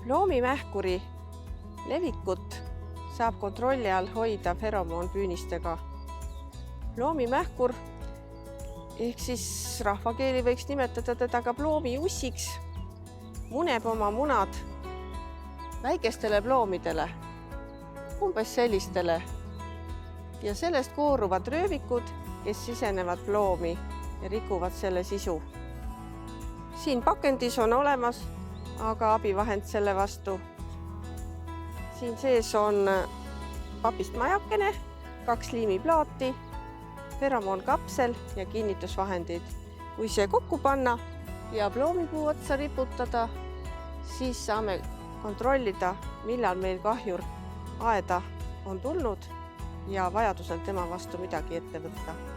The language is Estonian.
Loomimähkuri levikut saab kontrolli all hoida feromoonpüünistega. Loomimähkur ehk siis rahvakeeli võiks nimetada teda ka ploomiussiks, muneb oma munad väikestele ploomidele, umbes sellistele, ja sellest kooruvad röövikud, kes sisenevad ploomi ja rikuvad selle sisu. Siin pakendis on olemas aga abivahend selle vastu. Siin sees on papist majakene, 2 liimiplaati, feromoonkapsel ja kinnitusvahendid. Kui see kokku panna ja ploomipuu otsa riputada, siis saame kontrollida, millal meil kahjur aeda on tulnud ja vajadusel tema vastu midagi ette võtta.